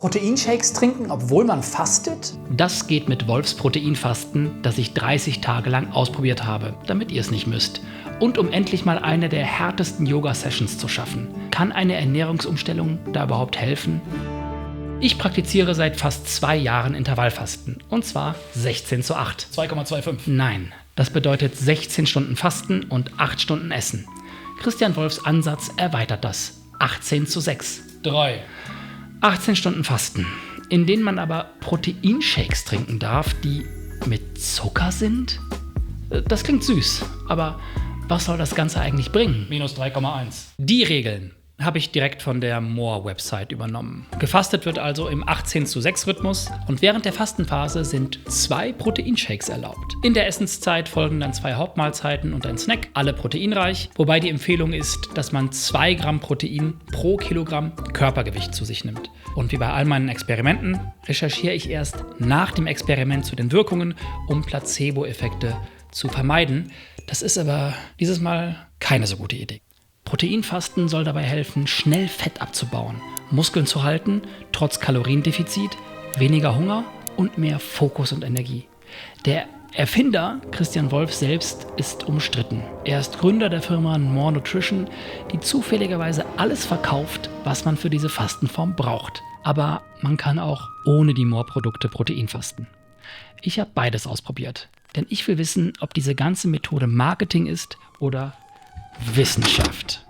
Proteinshakes trinken, obwohl man fastet? Das geht mit Wolfs Proteinfasten, das ich 30 Tage lang ausprobiert habe, damit ihr es nicht müsst. Und um endlich mal eine der härtesten Yoga-Sessions zu schaffen. Kann eine Ernährungsumstellung da überhaupt helfen? Ich praktiziere seit fast 2 Jahren Intervallfasten. Und zwar 16:8. 2,25. Nein, das bedeutet 16 Stunden Fasten und 8 Stunden Essen. Christian Wolfs Ansatz erweitert das. 18:6. 3. 18 Stunden Fasten, in denen man aber Proteinshakes trinken darf, die mit Zucker sind? Das klingt süß, aber was soll das Ganze eigentlich bringen? Minus 3,1. Die Regeln habe ich direkt von der More-Website übernommen. Gefastet wird also im 18:6-Rhythmus und während der Fastenphase sind 2 Proteinshakes erlaubt. In der Essenszeit folgen dann 2 Hauptmahlzeiten und ein Snack, alle proteinreich, wobei die Empfehlung ist, dass man 2 Gramm Protein pro Kilogramm Körpergewicht zu sich nimmt. Und wie bei all meinen Experimenten recherchiere ich erst nach dem Experiment zu den Wirkungen, um Placebo-Effekte zu vermeiden. Das ist aber dieses Mal keine so gute Idee. Proteinfasten soll dabei helfen, schnell Fett abzubauen, Muskeln zu halten, trotz Kaloriendefizit, weniger Hunger und mehr Fokus und Energie. Der Erfinder, Christian Wolf selbst, ist umstritten. Er ist Gründer der Firma More Nutrition, die zufälligerweise alles verkauft, was man für diese Fastenform braucht. Aber man kann auch ohne die More-Produkte Proteinfasten. Ich habe beides ausprobiert, denn ich will wissen, ob diese ganze Methode Marketing ist oder Wissenschaft.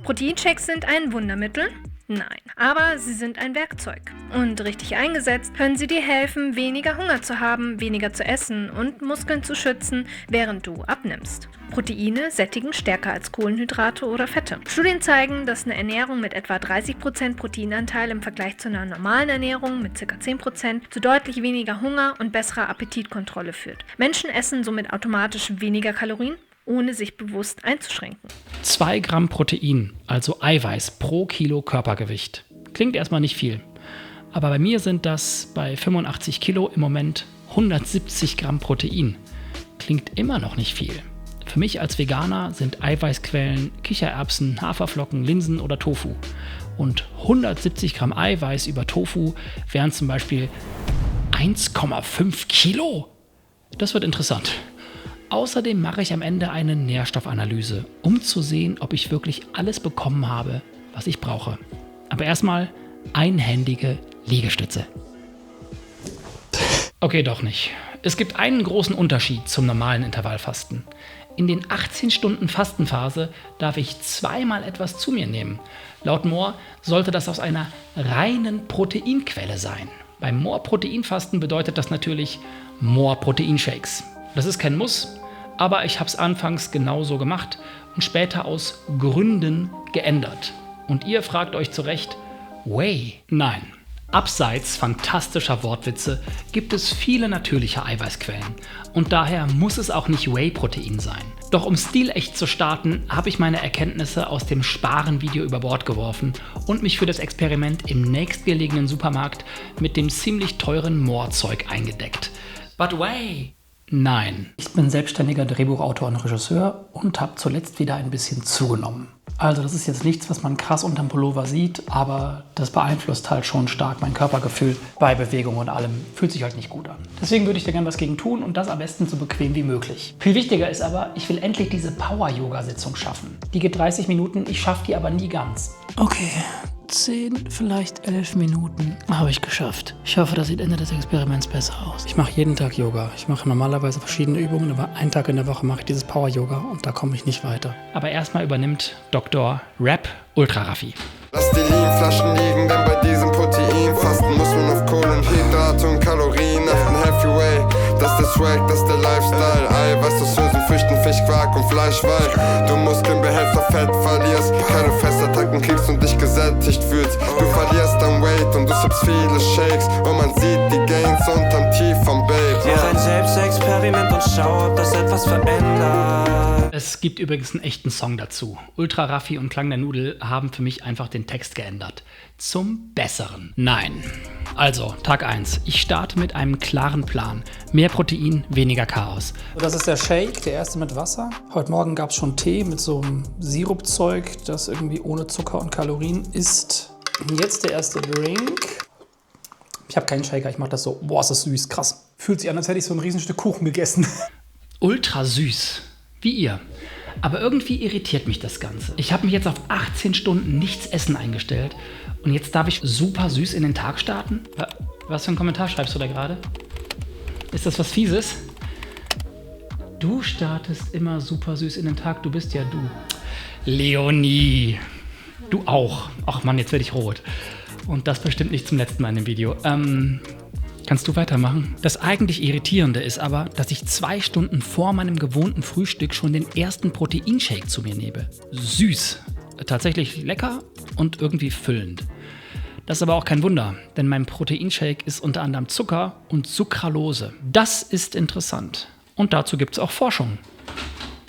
Proteinshakes sind ein Wundermittel? Nein, aber sie sind ein Werkzeug. Und richtig eingesetzt können sie dir helfen, weniger Hunger zu haben, weniger zu essen und Muskeln zu schützen, während du abnimmst. Proteine sättigen stärker als Kohlenhydrate oder Fette. Studien zeigen, dass eine Ernährung mit etwa 30% Proteinanteil im Vergleich zu einer normalen Ernährung mit ca. 10% zu deutlich weniger Hunger und besserer Appetitkontrolle führt. Menschen essen somit automatisch weniger Kalorien, ohne sich bewusst einzuschränken. 2 Gramm Protein, also Eiweiß pro Kilo Körpergewicht. Klingt erstmal nicht viel. Aber bei mir sind das bei 85 Kilo im Moment 170 Gramm Protein. Klingt immer noch nicht viel. Für mich als Veganer sind Eiweißquellen Kichererbsen, Haferflocken, Linsen oder Tofu. Und 170 Gramm Eiweiß über Tofu wären zum Beispiel 1,5 Kilo. Das wird interessant. Außerdem mache ich am Ende eine Nährstoffanalyse, um zu sehen, ob ich wirklich alles bekommen habe, was ich brauche. Aber erstmal einhändige Liegestütze. Okay, doch nicht. Es gibt einen großen Unterschied zum normalen Intervallfasten. In den 18 Stunden Fastenphase darf ich 2-mal etwas zu mir nehmen. Laut More sollte das aus einer reinen Proteinquelle sein. Beim More-Proteinfasten bedeutet das natürlich More-Proteinshakes. Das ist kein Muss, aber ich habe es anfangs genauso gemacht und später aus Gründen geändert. Und ihr fragt euch zu Recht, Whey? Nein. Abseits fantastischer Wortwitze gibt es viele natürliche Eiweißquellen und daher muss es auch nicht Whey-Protein sein. Doch um stilecht zu starten, habe ich meine Erkenntnisse aus dem Sparen-Video über Bord geworfen und mich für das Experiment im nächstgelegenen Supermarkt mit dem ziemlich teuren More-Zeug eingedeckt. But Whey? Nein. Ich bin selbstständiger Drehbuchautor und Regisseur und habe zuletzt wieder ein bisschen zugenommen. Also das ist jetzt nichts, was man krass unterm Pullover sieht, aber das beeinflusst halt schon stark mein Körpergefühl bei Bewegung und allem. Fühlt sich halt nicht gut an. Deswegen würde ich da gerne was gegen tun und das am besten so bequem wie möglich. Viel wichtiger ist aber, ich will endlich diese Power-Yoga-Sitzung schaffen. Die geht 30 Minuten, ich schaffe die aber nie ganz. Okay, 10, vielleicht 11 Minuten habe ich geschafft. Ich hoffe, das sieht Ende des Experiments besser aus. Ich mache jeden Tag Yoga. Ich mache normalerweise verschiedene Übungen, aber einen Tag in der Woche mache ich dieses Power-Yoga und da komme ich nicht weiter. Aber erstmal übernimmt Dr. Rap Ultra Raffi. Lass die Lean-Flaschen liegen, denn bei diesem Proteinfasten muss man auf Kohlenhydrate und Kalorien achten. Healthy Way, das ist der Swag, das ist der Lifestyle. Eiweiß aus Hülsenfrüchten, Fisch, Quark und Fleisch, weil du Muskeln behältst, auf Fett verlierst, keine Fressattacken kriegst und dich gesättigt fühlst. Du verlierst an Weight und du sippst viele Shakes und man sieht die Gains unterm Tief vom Babe. Mach ein Selbstexperiment und schau, ob das etwas verändert. Es gibt übrigens einen echten Song dazu. Ultra Raffi und Klang der Nudel haben für mich einfach den Text geändert. Zum Besseren. Nein. Also, Tag 1. Ich starte mit einem klaren Plan. Mehr Protein, weniger Chaos. Das ist der Shake, der erste mit Wasser. Heute Morgen gab es schon Tee mit so einem Sirupzeug, das irgendwie ohne Zucker und Kalorien ist. Und jetzt der erste Drink. Ich habe keinen Shaker, ich mache das so. Boah, ist das süß, krass. Fühlt sich an, als hätte ich so ein Riesenstück Kuchen gegessen. Ultra süß, wie ihr. Aber irgendwie irritiert mich das Ganze. Ich habe mich jetzt auf 18 Stunden nichts essen eingestellt und jetzt darf ich super süß in den Tag starten? Was für einen Kommentar schreibst du da gerade? Ist das was Fieses? Du startest immer super süß in den Tag, du bist ja du. Leonie, du auch. Ach Mann, jetzt werde ich rot. Und das bestimmt nicht zum letzten Mal in dem Video. Kannst du weitermachen? Das eigentlich Irritierende ist aber, dass ich 2 Stunden vor meinem gewohnten Frühstück schon den ersten Proteinshake zu mir nehme. Süß, tatsächlich lecker und irgendwie füllend. Das ist aber auch kein Wunder, denn mein Proteinshake ist unter anderem Zucker und Sucralose. Das ist interessant und dazu gibt es auch Forschung.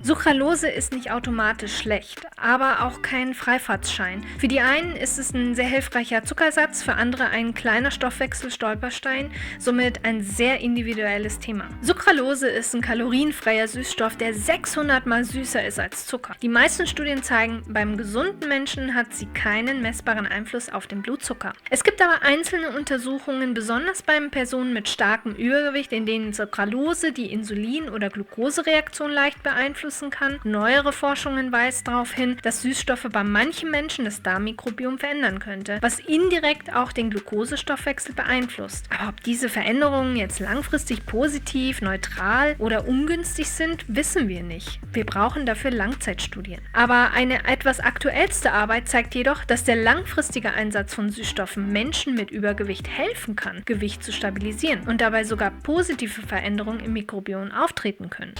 Sucralose ist nicht automatisch schlecht, aber auch kein Freifahrtschein. Für die einen ist es ein sehr hilfreicher Zuckersatz, für andere ein kleiner Stoffwechselstolperstein, somit ein sehr individuelles Thema. Sucralose ist ein kalorienfreier Süßstoff, der 600 mal süßer ist als Zucker. Die meisten Studien zeigen, beim gesunden Menschen hat sie keinen messbaren Einfluss auf den Blutzucker. Es gibt aber einzelne Untersuchungen, besonders bei Personen mit starkem Übergewicht, in denen Sucralose die Insulin- oder Glukosereaktion leicht beeinflusst kann. Neuere Forschungen weisen darauf hin, dass Süßstoffe bei manchen Menschen das Darmmikrobiom verändern könnte, was indirekt auch den Glukosestoffwechsel beeinflusst. Aber ob diese Veränderungen jetzt langfristig positiv, neutral oder ungünstig sind, wissen wir nicht. Wir brauchen dafür Langzeitstudien. Aber eine etwas aktuellste Arbeit zeigt jedoch, dass der langfristige Einsatz von Süßstoffen Menschen mit Übergewicht helfen kann, Gewicht zu stabilisieren und dabei sogar positive Veränderungen im Mikrobiom auftreten können.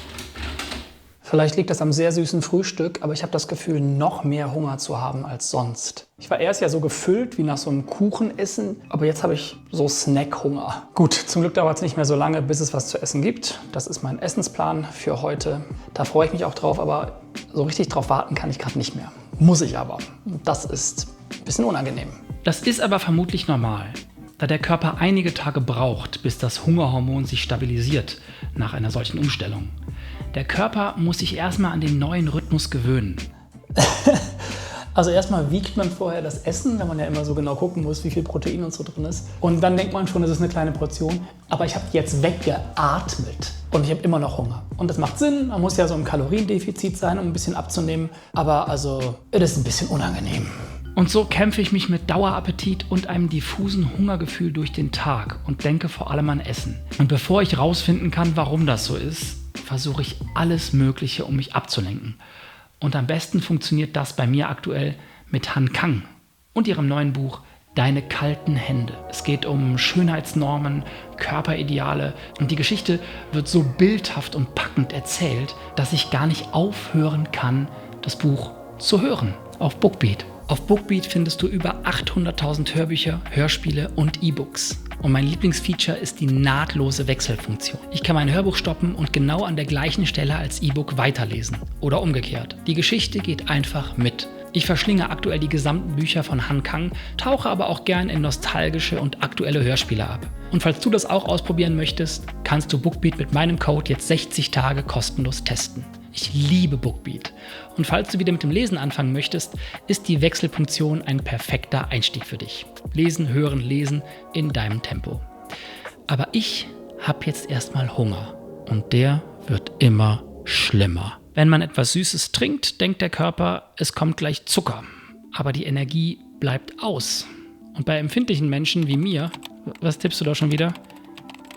Vielleicht liegt das am sehr süßen Frühstück, aber ich habe das Gefühl, noch mehr Hunger zu haben als sonst. Ich war erst ja so gefüllt wie nach so einem Kuchenessen, aber jetzt habe ich so Snackhunger. Gut, zum Glück dauert es nicht mehr so lange, bis es was zu essen gibt. Das ist mein Essensplan für heute. Da freue ich mich auch drauf, aber so richtig drauf warten kann ich gerade nicht mehr. Muss ich aber. Das ist ein bisschen unangenehm. Das ist aber vermutlich normal, da der Körper einige Tage braucht, bis das Hungerhormon sich stabilisiert nach einer solchen Umstellung. Der Körper muss sich erstmal an den neuen Rhythmus gewöhnen. Also erstmal wiegt man vorher das Essen, wenn man ja immer so genau gucken muss, wie viel Protein und so drin ist. Und dann denkt man schon, es ist eine kleine Portion. Aber ich habe jetzt weggeatmet und ich habe immer noch Hunger. Und das macht Sinn, man muss ja so im Kaloriendefizit sein, um ein bisschen abzunehmen. Aber also, es ist ein bisschen unangenehm. Und so kämpfe ich mich mit Dauerappetit und einem diffusen Hungergefühl durch den Tag und denke vor allem an Essen. Und bevor ich rausfinden kann, warum das so ist, versuche ich alles Mögliche, um mich abzulenken. Und am besten funktioniert das bei mir aktuell mit Han Kang und ihrem neuen Buch Deine kalten Hände. Es geht um Schönheitsnormen, Körperideale und die Geschichte wird so bildhaft und packend erzählt, dass ich gar nicht aufhören kann, das Buch zu hören auf Bookbeat. Auf Bookbeat findest du über 800.000 Hörbücher, Hörspiele und E-Books. Und mein Lieblingsfeature ist die nahtlose Wechselfunktion. Ich kann mein Hörbuch stoppen und genau an der gleichen Stelle als E-Book weiterlesen. Oder umgekehrt. Die Geschichte geht einfach mit. Ich verschlinge aktuell die gesamten Bücher von Han Kang, tauche aber auch gern in nostalgische und aktuelle Hörspiele ab. Und falls du das auch ausprobieren möchtest, kannst du Bookbeat mit meinem Code jetzt 60 Tage kostenlos testen. Ich liebe Bookbeat. Und falls du wieder mit dem Lesen anfangen möchtest, ist die Wechselfunktion ein perfekter Einstieg für dich. Lesen, hören, lesen in deinem Tempo. Aber ich habe jetzt erstmal Hunger und der wird immer schlimmer. Wenn man etwas Süßes trinkt, denkt der Körper, es kommt gleich Zucker. Aber die Energie bleibt aus. Und bei empfindlichen Menschen wie mir, was tippst du da schon wieder?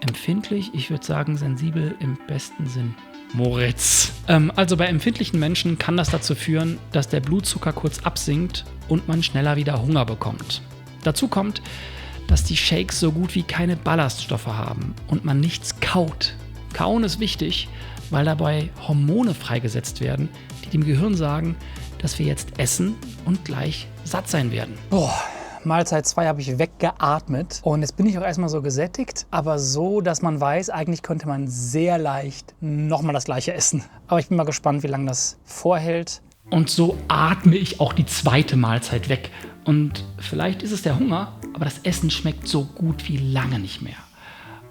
Empfindlich? Ich würde sagen sensibel im besten Sinn. Moritz. Also bei empfindlichen Menschen kann das dazu führen, dass der Blutzucker kurz absinkt und man schneller wieder Hunger bekommt. Dazu kommt, dass die Shakes so gut wie keine Ballaststoffe haben und man nichts kaut. Kauen ist wichtig, weil dabei Hormone freigesetzt werden, die dem Gehirn sagen, dass wir jetzt essen und gleich satt sein werden. Boah. Mahlzeit 2 habe ich weggeatmet und jetzt bin ich auch erstmal so gesättigt, aber so, dass man weiß, eigentlich könnte man sehr leicht nochmal das gleiche essen. Aber ich bin mal gespannt, wie lange das vorhält. Und so atme ich auch die zweite Mahlzeit weg. Und vielleicht ist es der Hunger, aber das Essen schmeckt so gut wie lange nicht mehr.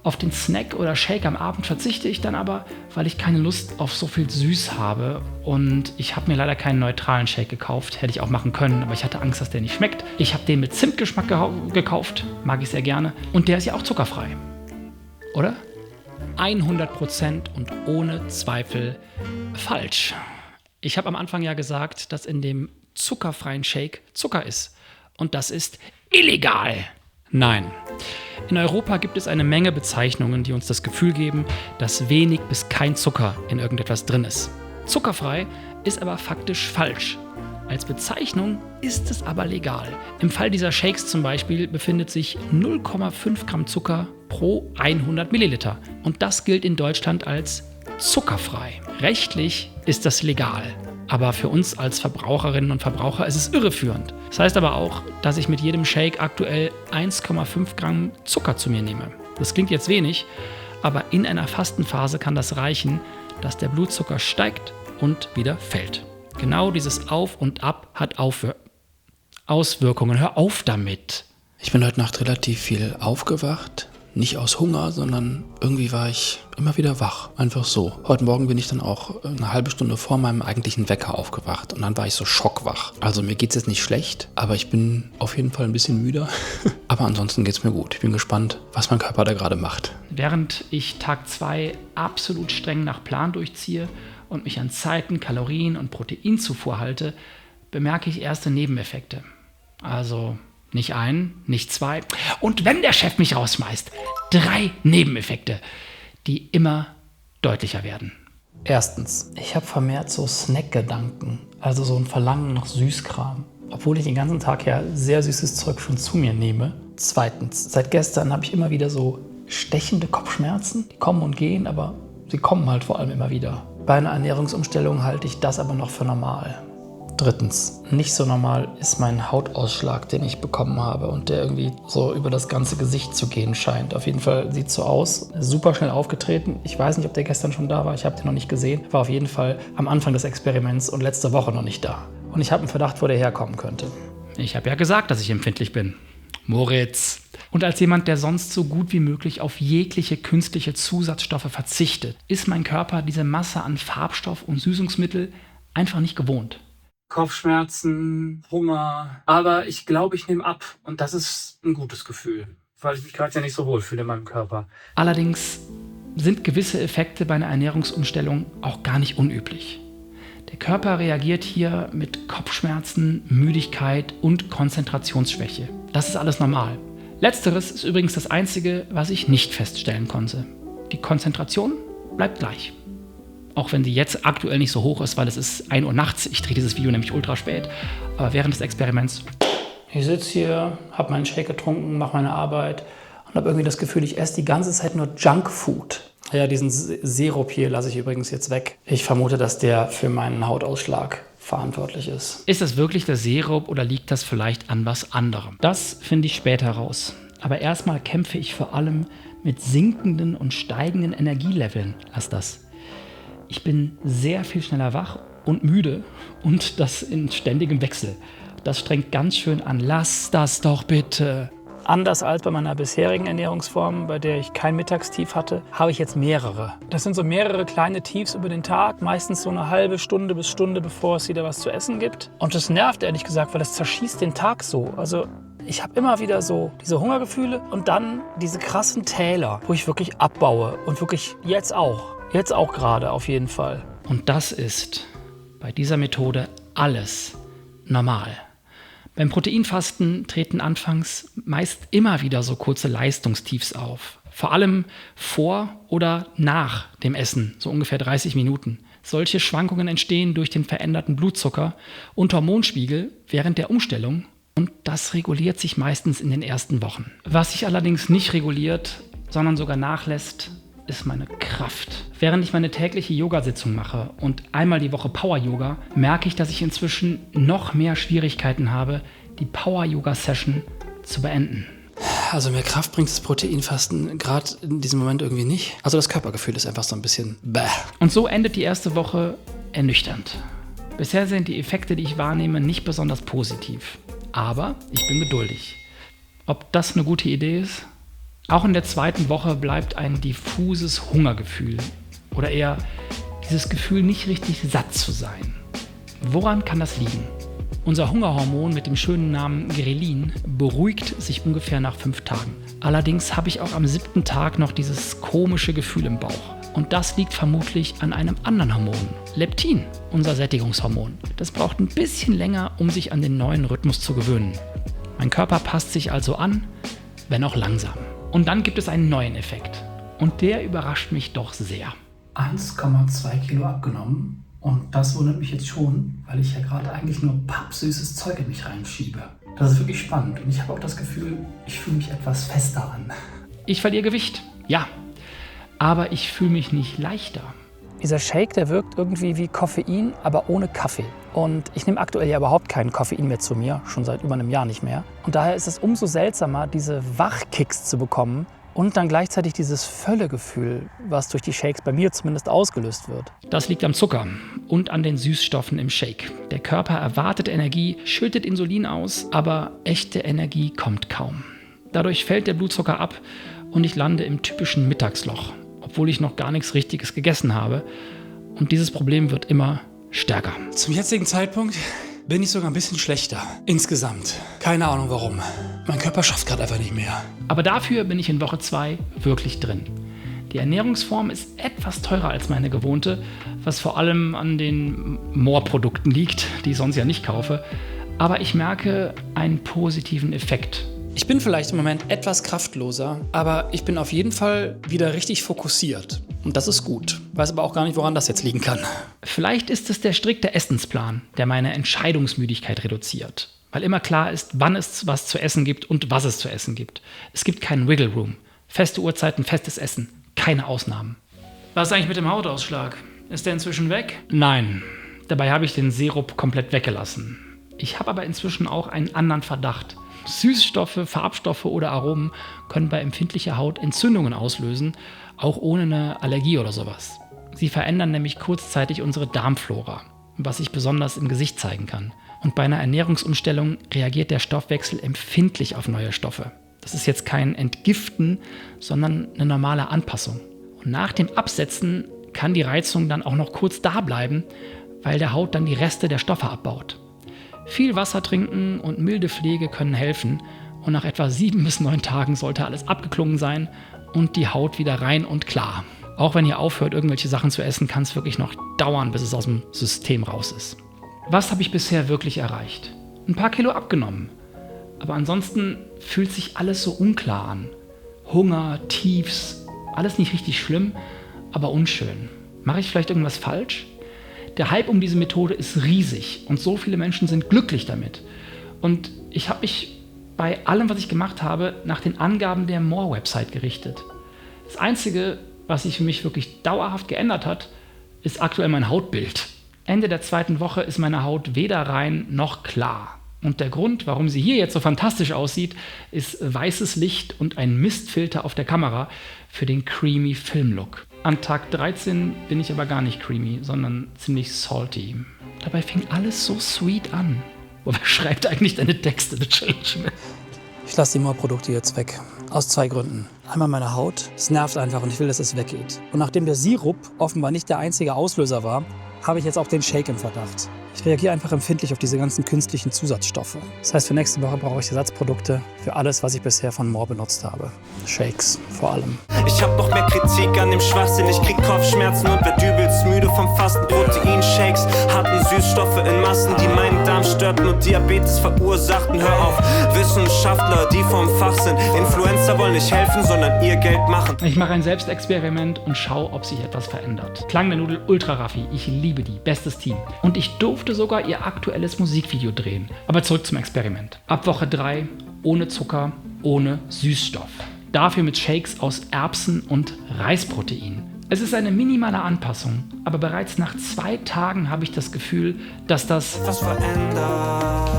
Auf den Snack oder Shake am Abend verzichte ich dann aber, weil ich keine Lust auf so viel Süß habe. Und ich habe mir leider keinen neutralen Shake gekauft. Hätte ich auch machen können, aber ich hatte Angst, dass der nicht schmeckt. Ich habe den mit Zimtgeschmack gekauft. Mag ich sehr gerne. Und der ist ja auch zuckerfrei. Oder? 100% und ohne Zweifel falsch. Ich habe am Anfang ja gesagt, dass in dem zuckerfreien Shake Zucker ist. Und das ist illegal. Nein. In Europa gibt es eine Menge Bezeichnungen, die uns das Gefühl geben, dass wenig bis kein Zucker in irgendetwas drin ist. Zuckerfrei ist aber faktisch falsch. Als Bezeichnung ist es aber legal. Im Fall dieser Shakes zum Beispiel befindet sich 0,5 Gramm Zucker pro 100 Milliliter. Und das gilt in Deutschland als zuckerfrei. Rechtlich ist das legal. Aber für uns als Verbraucherinnen und Verbraucher ist es irreführend. Das heißt aber auch, dass ich mit jedem Shake aktuell 1,5 Gramm Zucker zu mir nehme. Das klingt jetzt wenig, aber in einer Fastenphase kann das reichen, dass der Blutzucker steigt und wieder fällt. Genau dieses Auf und Ab hat Auswirkungen. Hör auf damit. Ich bin heute Nacht relativ viel aufgewacht. Nicht aus Hunger, sondern irgendwie war ich immer wieder wach. Einfach so. Heute Morgen bin ich dann auch eine halbe Stunde vor meinem eigentlichen Wecker aufgewacht. Und dann war ich so schockwach. Also mir geht's jetzt nicht schlecht, aber ich bin auf jeden Fall ein bisschen müder. Aber ansonsten geht's mir gut. Ich bin gespannt, was mein Körper da gerade macht. Während ich Tag 2 absolut streng nach Plan durchziehe und mich an Zeiten, Kalorien und Proteinzufuhr halte, bemerke ich erste Nebeneffekte. Also nicht 1, nicht 2 und wenn der Chef mich rausschmeißt, 3 Nebeneffekte, die immer deutlicher werden. Erstens, ich habe vermehrt so Snack-Gedanken, also so ein Verlangen nach Süßkram, obwohl ich den ganzen Tag ja sehr süßes Zeug schon zu mir nehme. Zweitens, seit gestern habe ich immer wieder so stechende Kopfschmerzen, die kommen und gehen, aber sie kommen halt vor allem immer wieder. Bei einer Ernährungsumstellung halte ich das aber noch für normal. Drittens, nicht so normal ist mein Hautausschlag, den ich bekommen habe und der irgendwie so über das ganze Gesicht zu gehen scheint. Auf jeden Fall sieht es so aus. Super schnell aufgetreten. Ich weiß nicht, ob der gestern schon da war. Ich habe den noch nicht gesehen. War auf jeden Fall am Anfang des Experiments und letzte Woche noch nicht da. Und ich habe einen Verdacht, wo der herkommen könnte. Ich habe ja gesagt, dass ich empfindlich bin. Moritz. Und als jemand, der sonst so gut wie möglich auf jegliche künstliche Zusatzstoffe verzichtet, ist mein Körper diese Masse an Farbstoff und Süßungsmittel einfach nicht gewohnt. Kopfschmerzen, Hunger, aber ich glaube, ich nehme ab und das ist ein gutes Gefühl, weil ich mich gerade ja nicht so wohl fühle in meinem Körper. Allerdings sind gewisse Effekte bei einer Ernährungsumstellung auch gar nicht unüblich. Der Körper reagiert hier mit Kopfschmerzen, Müdigkeit und Konzentrationsschwäche. Das ist alles normal. Letzteres ist übrigens das Einzige, was ich nicht feststellen konnte. Die Konzentration bleibt gleich. Auch wenn sie jetzt aktuell nicht so hoch ist, weil es ist 1 Uhr nachts. Ich drehe dieses Video nämlich ultra spät. Aber während des Experiments. Ich sitze hier, habe meinen Shake getrunken, mache meine Arbeit und habe irgendwie das Gefühl, ich esse die ganze Zeit nur Junkfood. Ja, diesen Sirup hier lasse ich übrigens jetzt weg. Ich vermute, dass der für meinen Hautausschlag verantwortlich ist. Ist das wirklich der Sirup oder liegt das vielleicht an was anderem? Das finde ich später raus. Aber erstmal kämpfe ich vor allem mit sinkenden und steigenden Energieleveln. Lass das. Ich bin sehr viel schneller wach und müde und das in ständigem Wechsel. Das strengt ganz schön an. Lass das doch bitte. Anders als bei meiner bisherigen Ernährungsform, bei der ich kein Mittagstief hatte, habe ich jetzt mehrere. Das sind so mehrere kleine Tiefs über den Tag, meistens so eine halbe Stunde bis Stunde, bevor es wieder was zu essen gibt. Und das nervt ehrlich gesagt, weil das zerschießt den Tag so. Also ich habe immer wieder so diese Hungergefühle und dann diese krassen Täler, wo ich wirklich abbaue und wirklich jetzt auch gerade auf jeden Fall. Und das ist bei dieser Methode alles normal. Beim Proteinfasten treten anfangs meist immer wieder so kurze Leistungstiefs auf. Vor allem vor oder nach dem Essen, so ungefähr 30 Minuten. Solche Schwankungen entstehen durch den veränderten Blutzucker und Hormonspiegel während der Umstellung und das reguliert sich meistens in den ersten Wochen. Was sich allerdings nicht reguliert, sondern sogar nachlässt, ist meine Kraft. Während ich meine tägliche Yoga-Sitzung mache und einmal die Woche Power-Yoga, merke ich, dass ich inzwischen noch mehr Schwierigkeiten habe, die Power-Yoga-Session zu beenden. Also mehr Kraft bringt das Proteinfasten gerade in diesem Moment irgendwie nicht. Also das Körpergefühl ist einfach so ein bisschen bäh. Und so endet die erste Woche ernüchternd. Bisher sind die Effekte, die ich wahrnehme, nicht besonders positiv. Aber ich bin geduldig. Ob das eine gute Idee ist? Auch in der zweiten Woche bleibt ein diffuses Hungergefühl oder eher dieses Gefühl, nicht richtig satt zu sein. Woran kann das liegen? Unser Hungerhormon mit dem schönen Namen Grelin beruhigt sich ungefähr nach 5 Tagen. Allerdings habe ich auch am 7. Tag noch dieses komische Gefühl im Bauch. Und das liegt vermutlich an einem anderen Hormon, Leptin, unser Sättigungshormon. Das braucht ein bisschen länger, um sich an den neuen Rhythmus zu gewöhnen. Mein Körper passt sich also an, wenn auch langsam. Und dann gibt es einen neuen Effekt. Und der überrascht mich doch sehr. 1,2 Kilo abgenommen. Und das wundert mich jetzt schon, weil ich ja gerade eigentlich nur pappsüßes Zeug in mich reinschiebe. Das ist wirklich spannend und ich habe auch das Gefühl, ich fühle mich etwas fester an. Ich verliere Gewicht, ja. Aber ich fühle mich nicht leichter. Dieser Shake, der wirkt irgendwie wie Koffein, aber ohne Kaffee. Und ich nehme aktuell ja überhaupt keinen Koffein mehr zu mir, schon seit über einem Jahr nicht mehr. Und daher ist es umso seltsamer, diese Wachkicks zu bekommen und dann gleichzeitig dieses Völlegefühl, was durch die Shakes bei mir zumindest ausgelöst wird. Das liegt am Zucker und an den Süßstoffen im Shake. Der Körper erwartet Energie, schüttet Insulin aus, aber echte Energie kommt kaum. Dadurch fällt der Blutzucker ab und ich lande im typischen Mittagsloch, obwohl ich noch gar nichts Richtiges gegessen habe. Und dieses Problem wird immer stärker. Zum jetzigen Zeitpunkt bin ich sogar ein bisschen schlechter. Insgesamt. Keine Ahnung warum. Mein Körper schafft gerade einfach nicht mehr. Aber dafür bin ich in Woche 2 wirklich drin. Die Ernährungsform ist etwas teurer als meine gewohnte, was vor allem an den More-Produkten liegt, die ich sonst ja nicht kaufe. Aber ich merke einen positiven Effekt. Ich bin vielleicht im Moment etwas kraftloser, aber ich bin auf jeden Fall wieder richtig fokussiert. Und das ist gut. Weiß aber auch gar nicht, woran das jetzt liegen kann. Vielleicht ist es der strikte Essensplan, der meine Entscheidungsmüdigkeit reduziert. Weil immer klar ist, wann es was zu essen gibt und was es zu essen gibt. Es gibt keinen Wiggle Room. Feste Uhrzeiten, festes Essen. Keine Ausnahmen. Was ist eigentlich mit dem Hautausschlag? Ist der inzwischen weg? Nein. Dabei habe ich den Sirup komplett weggelassen. Ich habe aber inzwischen auch einen anderen Verdacht. Süßstoffe, Farbstoffe oder Aromen können bei empfindlicher Haut Entzündungen auslösen, auch ohne eine Allergie oder sowas. Sie verändern nämlich kurzzeitig unsere Darmflora, was sich besonders im Gesicht zeigen kann. Und bei einer Ernährungsumstellung reagiert der Stoffwechsel empfindlich auf neue Stoffe. Das ist jetzt kein Entgiften, sondern eine normale Anpassung. Und nach dem Absetzen kann die Reizung dann auch noch kurz da bleiben, weil der Haut dann die Reste der Stoffe abbaut. Viel Wasser trinken und milde Pflege können helfen und nach etwa 7 bis 9 Tagen sollte alles abgeklungen sein und die Haut wieder rein und klar. Auch wenn ihr aufhört, irgendwelche Sachen zu essen, kann es wirklich noch dauern, bis es aus dem System raus ist. Was habe ich bisher wirklich erreicht? Ein paar Kilo abgenommen. Aber ansonsten fühlt sich alles so unklar an. Hunger, Tiefs, alles nicht richtig schlimm, aber unschön. Mache ich vielleicht irgendwas falsch? Der Hype um diese Methode ist riesig und so viele Menschen sind glücklich damit. Und ich habe mich bei allem, was ich gemacht habe, nach den Angaben der More-Website gerichtet. Das Einzige, was sich für mich wirklich dauerhaft geändert hat, ist aktuell mein Hautbild. Ende der 2. Woche ist meine Haut weder rein noch klar. Und der Grund, warum sie hier jetzt so fantastisch aussieht, ist weißes Licht und ein Mistfilter auf der Kamera für den creamy Filmlook. An Tag 13 bin ich aber gar nicht creamy, sondern ziemlich salty. Dabei fing alles so sweet an. Wer schreibt eigentlich deine Texte, The Changeman? Ich lasse die More-Produkte jetzt weg. Aus 2 Gründen. Einmal meine Haut. Es nervt einfach und ich will, dass es weggeht. Und nachdem der Sirup offenbar nicht der einzige Auslöser war, habe ich jetzt auch den Shake im Verdacht. Ich reagiere einfach empfindlich auf diese ganzen künstlichen Zusatzstoffe. Das heißt, für nächste Woche brauche ich Ersatzprodukte für alles, was ich bisher von More benutzt habe. Shakes vor allem. Ich hab noch mehr Kritik an dem Schwachsinn. Ich krieg Kopfschmerzen und werd übelst müde vom Fasten. Proteinshakes, harten Süßstoffe in Massen, die meinen Darm störten und Diabetes verursachten. Hör auf, Wissenschaftler, die vom Fach sind. Influencer wollen nicht helfen, sondern ihr Geld machen. Ich mache ein Selbstexperiment und schaue, ob sich etwas verändert. Klang der Nudel ultra Raffi. Ich liebe die. Bestes Team. Und ich durfte sogar ihr aktuelles Musikvideo drehen. Aber zurück zum Experiment. Ab Woche 3 ohne Zucker, ohne Süßstoff. Dafür mit Shakes aus Erbsen und Reisprotein. Es ist eine minimale Anpassung, aber bereits nach 2 Tagen habe ich das Gefühl, dass das Was verändert?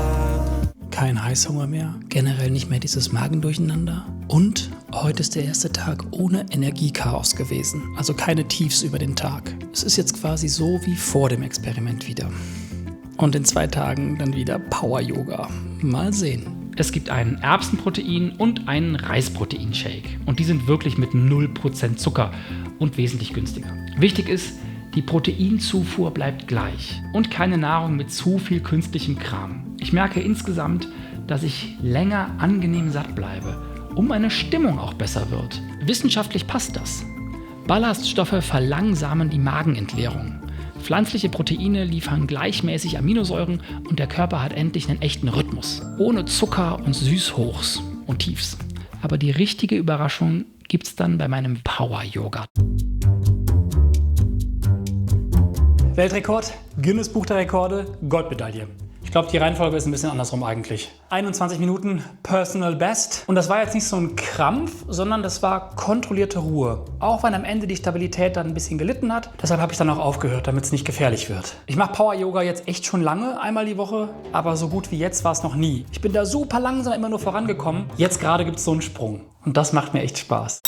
Kein Heißhunger mehr, generell nicht mehr dieses Magendurcheinander. Und heute ist der erste Tag ohne Energiechaos gewesen, also keine Tiefs über den Tag. Es ist jetzt quasi so wie vor dem Experiment wieder. Und in 2 Tagen dann wieder Power-Yoga. Mal sehen. Es gibt einen Erbsenprotein- und einen Reisproteinshake. Und die sind wirklich mit 0% Zucker und wesentlich günstiger. Wichtig ist, die Proteinzufuhr bleibt gleich und keine Nahrung mit zu viel künstlichem Kram. Ich merke insgesamt, dass ich länger angenehm satt bleibe und meine Stimmung auch besser wird. Wissenschaftlich passt das. Ballaststoffe verlangsamen die Magenentleerung. Pflanzliche Proteine liefern gleichmäßig Aminosäuren und der Körper hat endlich einen echten Rhythmus. Ohne Zucker und Süßhochs und Tiefs. Aber die richtige Überraschung gibt's dann bei meinem Power-Yoga. Weltrekord, Guinness Buch der Rekorde, Goldmedaille. Ich glaube, die Reihenfolge ist ein bisschen andersrum eigentlich. 21 Minuten Personal Best. Und das war jetzt nicht so ein Krampf, sondern das war kontrollierte Ruhe. Auch wenn am Ende die Stabilität dann ein bisschen gelitten hat. Deshalb habe ich dann auch aufgehört, damit es nicht gefährlich wird. Ich mache Power-Yoga jetzt echt schon lange, einmal die Woche. Aber so gut wie jetzt war es noch nie. Ich bin da super langsam immer nur vorangekommen. Jetzt gerade gibt es so einen Sprung. Und das macht mir echt Spaß.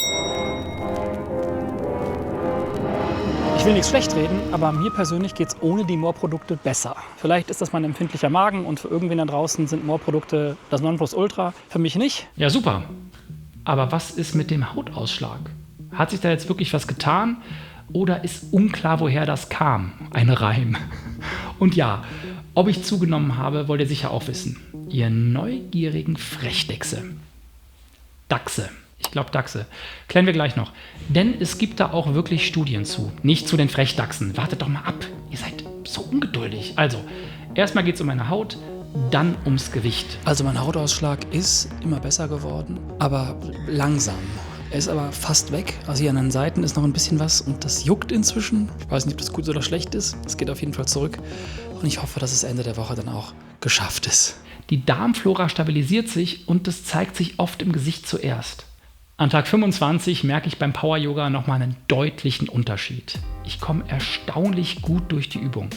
Ich will nichts schlecht reden, aber mir persönlich geht es ohne die Moor-Produkte besser. Vielleicht ist das mein empfindlicher Magen und für irgendwen da draußen sind Moor-Produkte das Nonplusultra. Für mich nicht. Ja, super. Aber was ist mit dem Hautausschlag? Hat sich da jetzt wirklich was getan? Oder ist unklar, woher das kam? Ein Reim. Und ja, ob ich zugenommen habe, wollt ihr sicher auch wissen. Ihr neugierigen Frechdechse. Dachse. Ich glaube Dachse. Klären wir gleich noch. Denn es gibt da auch wirklich Studien zu. Nicht zu den Frechdachsen. Wartet doch mal ab. Ihr seid so ungeduldig. Also, erstmal geht es um meine Haut, dann ums Gewicht. Also mein Hautausschlag ist immer besser geworden, aber langsam. Er ist aber fast weg. Also hier an den Seiten ist noch ein bisschen was und das juckt inzwischen. Ich weiß nicht, ob das gut oder schlecht ist. Es geht auf jeden Fall zurück. Und ich hoffe, dass es Ende der Woche dann auch geschafft ist. Die Darmflora stabilisiert sich und das zeigt sich oft im Gesicht zuerst. An Tag 25 merke ich beim Power-Yoga nochmal einen deutlichen Unterschied. Ich komme erstaunlich gut durch die Übung,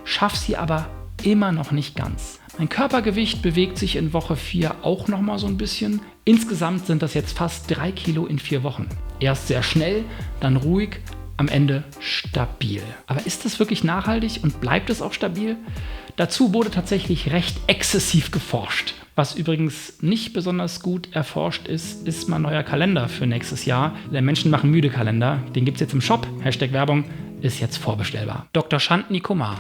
schaffe sie aber immer noch nicht ganz. Mein Körpergewicht bewegt sich in Woche 4 auch nochmal so ein bisschen. Insgesamt sind das jetzt fast 3 Kilo in 4 Wochen. Erst sehr schnell, dann ruhig, am Ende stabil. Aber ist das wirklich nachhaltig und bleibt es auch stabil? Dazu wurde tatsächlich recht exzessiv geforscht. Was übrigens nicht besonders gut erforscht ist, ist mein neuer Kalender für nächstes Jahr. Der Menschen machen müde Kalender. Den gibt es jetzt im Shop. #Werbung ist jetzt vorbestellbar. Dr. Shantni Kumar.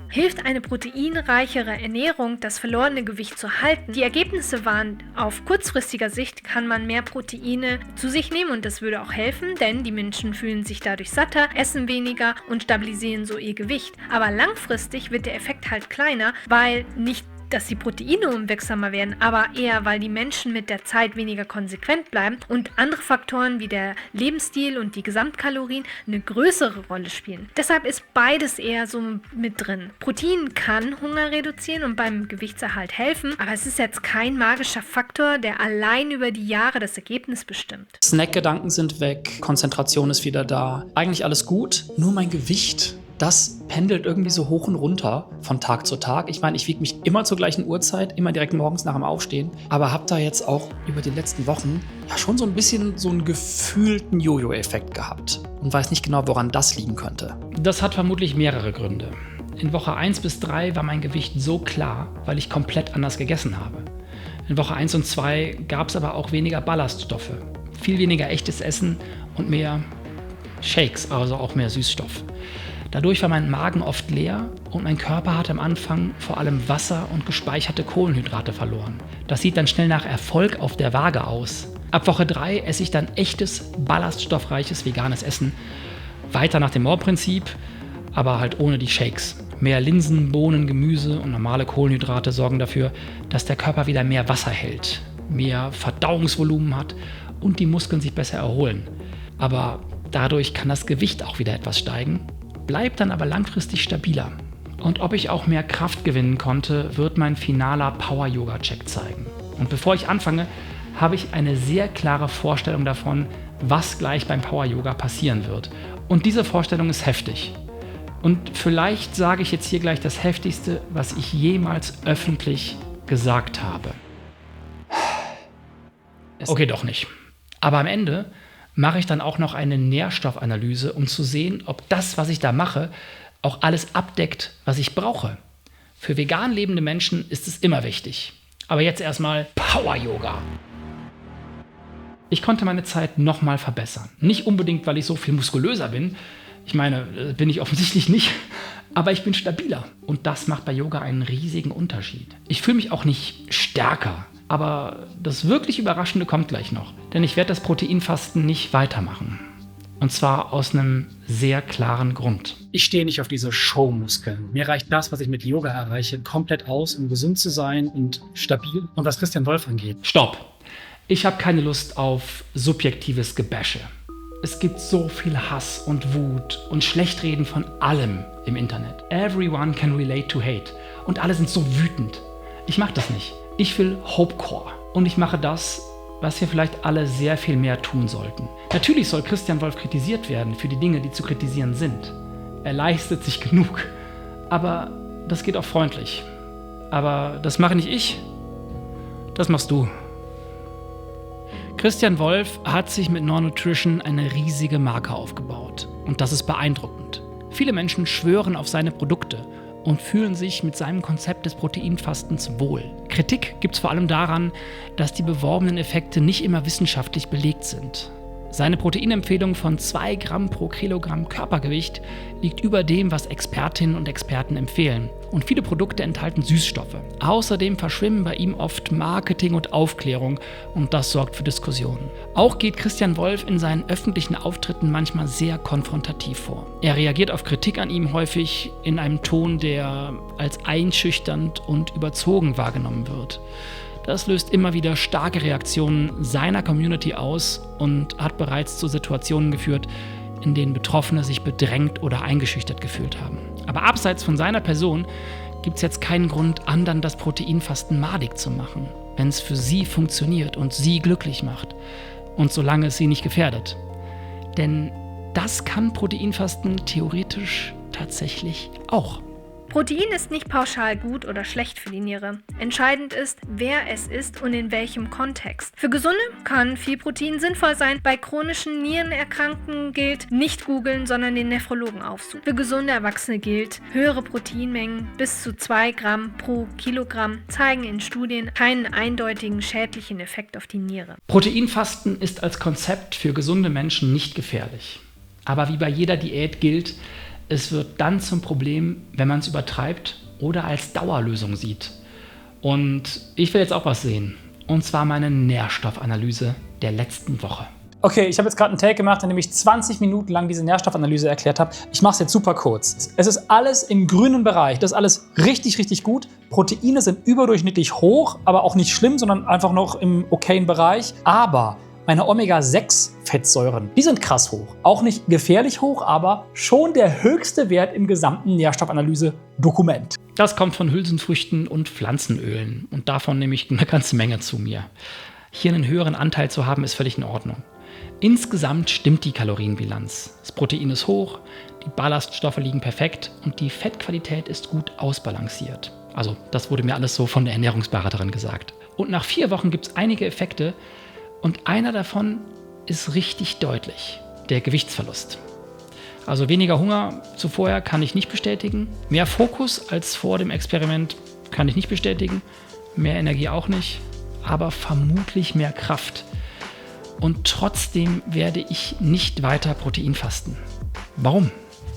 Hilft eine proteinreichere Ernährung, das verlorene Gewicht zu halten? Die Ergebnisse waren, auf kurzfristiger Sicht kann man mehr Proteine zu sich nehmen und das würde auch helfen, denn die Menschen fühlen sich dadurch satter, essen weniger und stabilisieren so ihr Gewicht. Aber langfristig wird der Effekt halt kleiner, weil nicht dass die Proteine unwirksamer werden, aber eher, weil die Menschen mit der Zeit weniger konsequent bleiben und andere Faktoren wie der Lebensstil und die Gesamtkalorien eine größere Rolle spielen. Deshalb ist beides eher so mit drin. Protein kann Hunger reduzieren und beim Gewichtserhalt helfen, aber es ist jetzt kein magischer Faktor, der allein über die Jahre das Ergebnis bestimmt. Snackgedanken sind weg, Konzentration ist wieder da. Eigentlich alles gut, nur mein Gewicht. Das pendelt irgendwie so hoch und runter von Tag zu Tag. Ich meine, ich wiege mich immer zur gleichen Uhrzeit, immer direkt morgens nach dem Aufstehen. Aber habe da jetzt auch über die letzten Wochen ja schon so ein bisschen so einen gefühlten Jojo-Effekt gehabt. Und weiß nicht genau, woran das liegen könnte. Das hat vermutlich mehrere Gründe. In Woche 1 bis 3 war mein Gewicht so klar, weil ich komplett anders gegessen habe. In Woche 1 und 2 gab es aber auch weniger Ballaststoffe. Viel weniger echtes Essen und mehr Shakes, also auch mehr Süßstoff. Dadurch war mein Magen oft leer und mein Körper hatte am Anfang vor allem Wasser und gespeicherte Kohlenhydrate verloren. Das sieht dann schnell nach Erfolg auf der Waage aus. Ab Woche 3 esse ich dann echtes, ballaststoffreiches veganes Essen. Weiter nach dem Moor-Prinzip, aber halt ohne die Shakes. Mehr Linsen, Bohnen, Gemüse und normale Kohlenhydrate sorgen dafür, dass der Körper wieder mehr Wasser hält, mehr Verdauungsvolumen hat und die Muskeln sich besser erholen. Aber dadurch kann das Gewicht auch wieder etwas steigen, bleibt dann aber langfristig stabiler. Und ob ich auch mehr Kraft gewinnen konnte, wird mein finaler Power-Yoga-Check zeigen. Und bevor ich anfange, habe ich eine sehr klare Vorstellung davon, was gleich beim Power-Yoga passieren wird. Und diese Vorstellung ist heftig. Und vielleicht sage ich jetzt hier gleich das Heftigste, was ich jemals öffentlich gesagt habe. Okay, doch nicht. Aber am Ende mache ich dann auch noch eine Nährstoffanalyse, um zu sehen, ob das, was ich da mache, auch alles abdeckt, was ich brauche. Für vegan lebende Menschen ist es immer wichtig. Aber jetzt erstmal Power-Yoga. Ich konnte meine Zeit nochmal verbessern. Nicht unbedingt, weil ich so viel muskulöser bin. Ich meine, bin ich offensichtlich nicht. Aber ich bin stabiler. Und das macht bei Yoga einen riesigen Unterschied. Ich fühle mich auch nicht stärker. Aber das wirklich Überraschende kommt gleich noch. Denn ich werde das Proteinfasten nicht weitermachen. Und zwar aus einem sehr klaren Grund. Ich stehe nicht auf diese Showmuskeln. Mir reicht das, was ich mit Yoga erreiche, komplett aus, um gesund zu sein und stabil. Und was Christian Wolf angeht. Stopp! Ich habe keine Lust auf subjektives Gebäsche. Es gibt so viel Hass und Wut und Schlechtreden von allem im Internet. Everyone can relate to hate. Und alle sind so wütend. Ich mache das nicht. Ich will Hopecore. Und ich mache das, was wir vielleicht alle sehr viel mehr tun sollten. Natürlich soll Christian Wolf kritisiert werden für die Dinge, die zu kritisieren sind. Er leistet sich genug. Aber das geht auch freundlich. Aber das mache nicht ich. Das machst du. Christian Wolf hat sich mit Nor Nutrition eine riesige Marke aufgebaut. Und das ist beeindruckend. Viele Menschen schwören auf seine Produkte und fühlen sich mit seinem Konzept des Proteinfastens wohl. Kritik gibt es vor allem daran, dass die beworbenen Effekte nicht immer wissenschaftlich belegt sind. Seine Proteinempfehlung von 2 Gramm pro Kilogramm Körpergewicht liegt über dem, was Expertinnen und Experten empfehlen. Und viele Produkte enthalten Süßstoffe. Außerdem verschwimmen bei ihm oft Marketing und Aufklärung und das sorgt für Diskussionen. Auch geht Christian Wolf in seinen öffentlichen Auftritten manchmal sehr konfrontativ vor. Er reagiert auf Kritik an ihm häufig in einem Ton, der als einschüchternd und überzogen wahrgenommen wird. Das löst immer wieder starke Reaktionen seiner Community aus und hat bereits zu Situationen geführt, in denen Betroffene sich bedrängt oder eingeschüchtert gefühlt haben. Aber abseits von seiner Person gibt es jetzt keinen Grund, anderen das Proteinfasten madig zu machen, wenn es für sie funktioniert und sie glücklich macht und solange es sie nicht gefährdet. Denn das kann Proteinfasten theoretisch tatsächlich auch. Protein ist nicht pauschal gut oder schlecht für die Niere. Entscheidend ist, wer es ist und in welchem Kontext. Für Gesunde kann viel Protein sinnvoll sein. Bei chronischen Nierenerkrankten gilt, nicht googeln, sondern den Nephrologen aufsuchen. Für gesunde Erwachsene gilt, höhere Proteinmengen bis zu 2 Gramm pro Kilogramm zeigen in Studien keinen eindeutigen schädlichen Effekt auf die Niere. Proteinfasten ist als Konzept für gesunde Menschen nicht gefährlich. Aber wie bei jeder Diät gilt, es wird dann zum Problem, wenn man es übertreibt oder als Dauerlösung sieht. Und ich will jetzt auch was sehen. Und zwar meine Nährstoffanalyse der letzten Woche. Okay, ich habe jetzt gerade einen Take gemacht, in dem ich 20 Minuten lang diese Nährstoffanalyse erklärt habe. Ich mache es jetzt super kurz. Es ist alles im grünen Bereich. Das ist alles richtig, richtig gut. Proteine sind überdurchschnittlich hoch, aber auch nicht schlimm, sondern einfach noch im okayen Bereich. Aber meine Omega-6-Fettsäuren, die sind krass hoch. Auch nicht gefährlich hoch, aber schon der höchste Wert im gesamten Nährstoffanalyse-Dokument. Das kommt von Hülsenfrüchten und Pflanzenölen. Und davon nehme ich eine ganze Menge zu mir. Hier einen höheren Anteil zu haben, ist völlig in Ordnung. Insgesamt stimmt die Kalorienbilanz. Das Protein ist hoch, die Ballaststoffe liegen perfekt und die Fettqualität ist gut ausbalanciert. Also das wurde mir alles so von der Ernährungsberaterin gesagt. Und nach 4 Wochen gibt es einige Effekte, und einer davon ist richtig deutlich, der Gewichtsverlust. Also weniger Hunger zu vorher kann ich nicht bestätigen. Mehr Fokus als vor dem Experiment kann ich nicht bestätigen. Mehr Energie auch nicht, aber vermutlich mehr Kraft. Und trotzdem werde ich nicht weiter Protein fasten. Warum?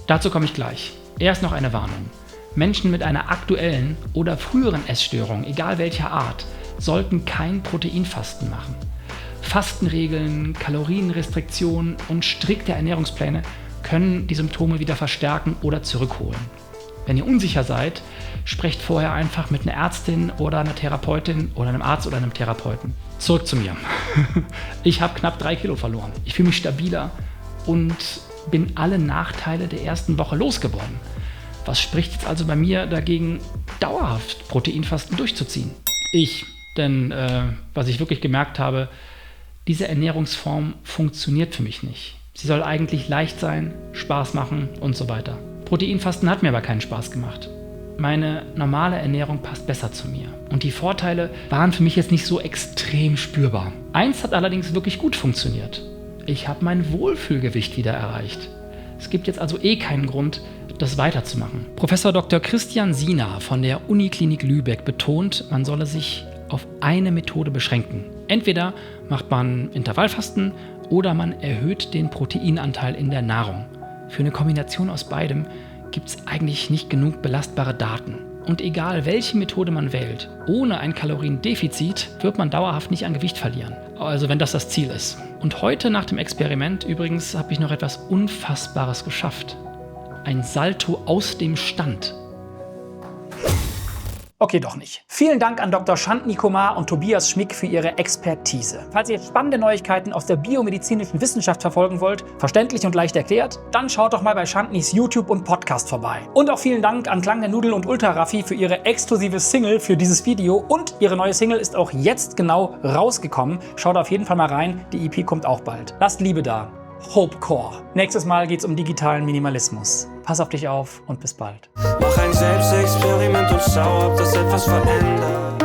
Dazu komme ich gleich. Erst noch eine Warnung. Menschen mit einer aktuellen oder früheren Essstörung, egal welcher Art, sollten kein Proteinfasten machen. Fastenregeln, Kalorienrestriktionen und strikte Ernährungspläne können die Symptome wieder verstärken oder zurückholen. Wenn ihr unsicher seid, sprecht vorher einfach mit einer Ärztin oder einer Therapeutin oder einem Arzt oder einem Therapeuten. Zurück zu mir. Ich habe knapp 3 Kilo verloren. Ich fühle mich stabiler und bin alle Nachteile der ersten Woche losgeworden. Was spricht jetzt also bei mir dagegen, dauerhaft Proteinfasten durchzuziehen? Denn was ich wirklich gemerkt habe, diese Ernährungsform funktioniert für mich nicht. Sie soll eigentlich leicht sein, Spaß machen und so weiter. Proteinfasten hat mir aber keinen Spaß gemacht. Meine normale Ernährung passt besser zu mir. Und die Vorteile waren für mich jetzt nicht so extrem spürbar. Eins hat allerdings wirklich gut funktioniert. Ich habe mein Wohlfühlgewicht wieder erreicht. Es gibt jetzt also keinen Grund, das weiterzumachen. Professor Dr. Christian Siener von der Uniklinik Lübeck betont, man solle sich auf eine Methode beschränken. Entweder macht man Intervallfasten oder man erhöht den Proteinanteil in der Nahrung. Für eine Kombination aus beidem gibt es eigentlich nicht genug belastbare Daten. Und egal welche Methode man wählt, ohne ein Kaloriendefizit wird man dauerhaft nicht an Gewicht verlieren. Also wenn das Ziel ist. Und heute nach dem Experiment übrigens habe ich noch etwas Unfassbares geschafft. Ein Salto aus dem Stand. Okay, doch nicht. Vielen Dank an Dr. Shantni Kumar und Tobias Schmick für ihre Expertise. Falls ihr spannende Neuigkeiten aus der biomedizinischen Wissenschaft verfolgen wollt, verständlich und leicht erklärt, dann schaut doch mal bei Shantnis YouTube und Podcast vorbei. Und auch vielen Dank an Klang der Nudel und Ultra Raffi für ihre exklusive Single für dieses Video. Und ihre neue Single ist auch jetzt genau rausgekommen. Schaut auf jeden Fall mal rein, die EP kommt auch bald. Lasst Liebe da. Hopecore. Nächstes Mal geht's um digitalen Minimalismus. Pass auf dich auf und bis bald. Mach ein Selbstexperiment und schau, ob das etwas verändert.